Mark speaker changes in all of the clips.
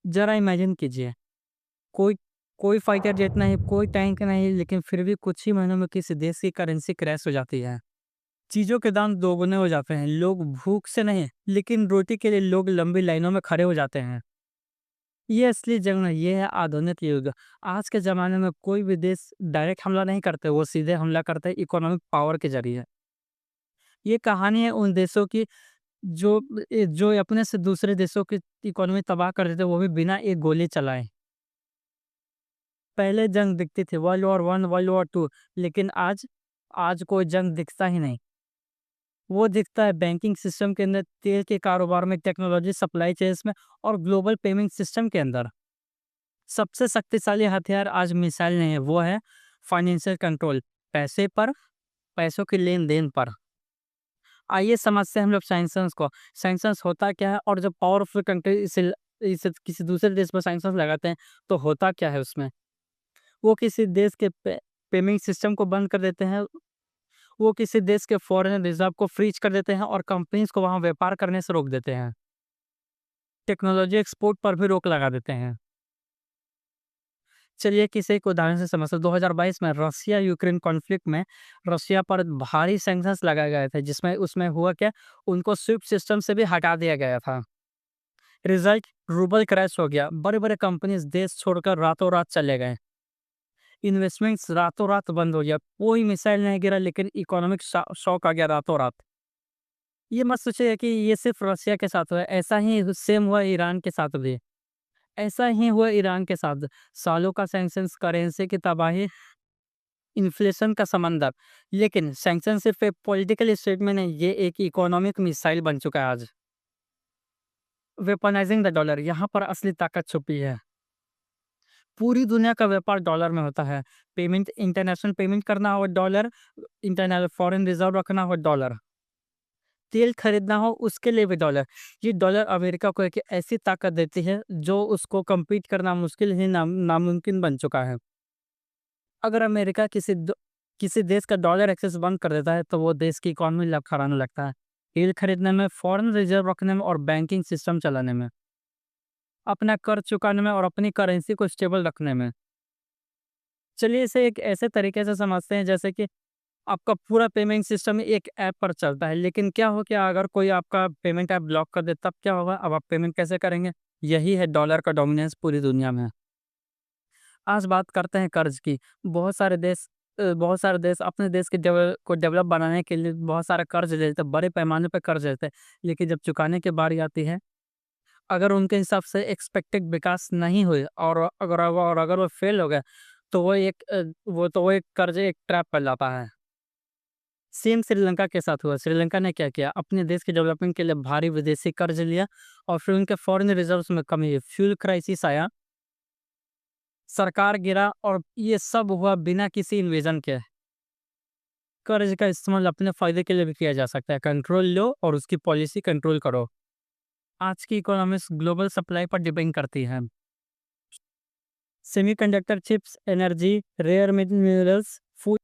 Speaker 1: ज़रा इमेजिन कीजिए, कोई कोई फाइटर जेट नहीं, कोई टैंक नहीं, लेकिन फिर भी कुछ ही महीनों में किसी देश की करेंसी क्रैश हो जाती है। चीज़ों के दाम दोगुने हो जाते हैं। लोग भूख से नहीं, लेकिन रोटी के लिए लोग लंबी लाइनों में खड़े हो जाते हैं। ये असली जंग नहीं, ये है आधुनिक युग। आज के ज़माने में कोई भी देश डायरेक्ट हमला नहीं करते, वो सीधे हमला करते हैं इकोनॉमिक पावर के ज़रिए। ये कहानी है उन देशों की जो अपने से दूसरे देशों की इकोनॉमी तबाह कर देते, वो भी बिना एक गोली चलाए। पहले जंग दिखती थी, वर्ल्ड वॉर 1, वर्ल्ड वॉर 2, लेकिन आज आज कोई जंग दिखता ही नहीं। वो दिखता है बैंकिंग सिस्टम के अंदर, तेल के कारोबार में, टेक्नोलॉजी सप्लाई चेन्स में और ग्लोबल पेमेंट सिस्टम के अंदर। सबसे शक्तिशाली हथियार आज मिसाइल नहीं है, वो है फाइनेंशियल कंट्रोल, पैसे पर, पैसों के लेन-देन पर। आइए समझते हैं हम लोग सैंक्शंस को। सैंक्शंस होता क्या है और जब पावरफुल कंट्री इसे किसी दूसरे देश पर सैंक्शंस लगाते हैं, तो होता क्या है उसमें? वो किसी देश के पेमेंट सिस्टम को बंद कर देते हैं, वो किसी देश के फॉरेन रिज़र्व को फ्रीज़ कर देते हैं और कंपनीज़ को वहाँ व्यापार करने से रोक देते हैं। टेक्नोलॉजी एक्सपोर्ट पर भी रोक लगा देते हैं। चलिए किसी एक उदाहरण से समझते हैं। 2022 में रसिया यूक्रेन कॉन्फ्लिक्ट में रसिया पर भारी सैंक्शंस लगाए गए थे, जिसमें उसमें हुआ क्या, उनको स्विफ्ट सिस्टम से भी हटा दिया गया था। रिजल्ट, रूबल क्रैश हो गया, बड़े-बड़े कंपनीज़ देश छोड़कर रातों-रात चले गए। इन्वेस्टमेंट्स रातों-रात बंद हो गया। कोई मिसाइल नहीं गिरा, लेकिन इकोनॉमिक शॉक आ गया रातों-रात। ये मत सोचिए कि ये सिर्फ रसिया के साथ हुआ है, ऐसा ही सेम हुआ ईरान के साथ भी। ऐसा ही हुआ ईरान के साथ। सालों का सैंक्शंस, करेंसी की तबाही, इन्फ्लेशन का समंदर। लेकिन सैंक्शन सिर्फ एक पॉलिटिकल स्टेटमेंट है, ये एक इकोनॉमिक मिसाइल बन चुका है आज। वेपनाइजिंग द डॉलर, यहाँ पर असली ताकत छुपी है। पूरी दुनिया का व्यापार डॉलर में होता है। पेमेंट, इंटरनेशनल पेमेंट करना हो डॉलर, इंटरनल फॉरेन रिजर्व रखना हो डॉलर, तेल खरीदना हो उसके लिए भी डॉलर। ये डॉलर अमेरिका को एक ऐसी ताकत देती है जो उसको कम्पीट करना मुश्किल ही नामुमकिन बन चुका है। अगर अमेरिका किसी देश का डॉलर एक्सेस बंद कर देता है, तो वो देश की इकोनॉमी लड़खड़ाने लगता है। तेल खरीदने में, फॉरेन रिजर्व रखने में और बैंकिंग सिस्टम चलाने में, अपना कर्ज चुकाने में और अपनी करेंसी को स्टेबल रखने में। चलिए इसे एक ऐसे तरीके से समझते हैं जैसे कि आपका पूरा पेमेंट सिस्टम एक ऐप पर चलता है, लेकिन क्या हो क्या अगर कोई आपका पेमेंट ऐप ब्लॉक कर दे, तब क्या होगा? अब आप पेमेंट कैसे करेंगे? यही है डॉलर का डोमिनेंस पूरी दुनिया में। आज बात करते हैं कर्ज की। बहुत सारे देश अपने देश के को डेवलप बनाने के लिए बहुत सारा कर्ज लेते हैं, बड़े पैमाने पे कर्ज लेते हैं। लेकिन जब चुकाने की बारी आती है, अगर उनके हिसाब से एक्सपेक्टेड विकास नहीं हुए और अगर वो फेल हो गए, तो वो एक कर्ज, एक ट्रैप पर लाता है। सेम श्रीलंका के साथ हुआ। श्रीलंका ने क्या किया? अपने देश के डेवलपमेंट के लिए भारी विदेशी कर्ज लिया और फिर उनके फॉरेन रिजर्व्स में कमी हुई, फ्यूल क्राइसिस आया, सरकार गिरा और ये सब हुआ बिना किसी इन्वेजन के। कर्ज का इस्तेमाल अपने फायदे के लिए भी किया जा सकता है। कंट्रोल लो और उसकी पॉलिसी कंट्रोल करो। आज की इकोनॉमिक्स ग्लोबल सप्लाई पर डिपेंड करती है। Semiconductor chips, energy, rare minerals, food.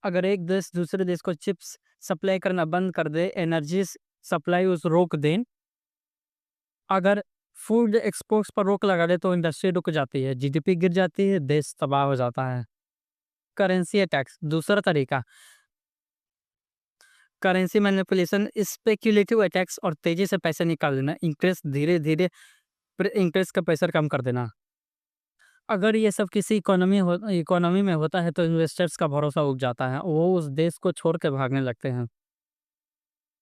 Speaker 1: अगर एक देश दूसरे देश को चिप्स सप्लाई करना बंद कर दे, एनर्जी सप्लाई उस रोक दें, अगर फूड एक्सपोर्ट्स पर रोक लगा दे, तो इंडस्ट्री रुक जाती है, जीडीपी गिर जाती है, देश तबाह हो जाता है। करेंसी अटैक्स, दूसरा तरीका। करेंसी मैनिपुलेशन, स्पेक्युलेटिव अटैक्स और तेजी से पैसे निकाल देना, इंटरेस्ट धीरे धीरे, इंटरेस्ट का प्रेशर कम कर देना। अगर ये सब किसी इकोनॉमी में होता है, तो इन्वेस्टर्स का भरोसा उठ जाता है, वो उस देश को छोड़ के भागने लगते हैं।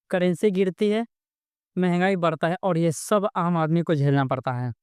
Speaker 1: करेंसी गिरती है, महंगाई बढ़ता है और ये सब आम आदमी को झेलना पड़ता है।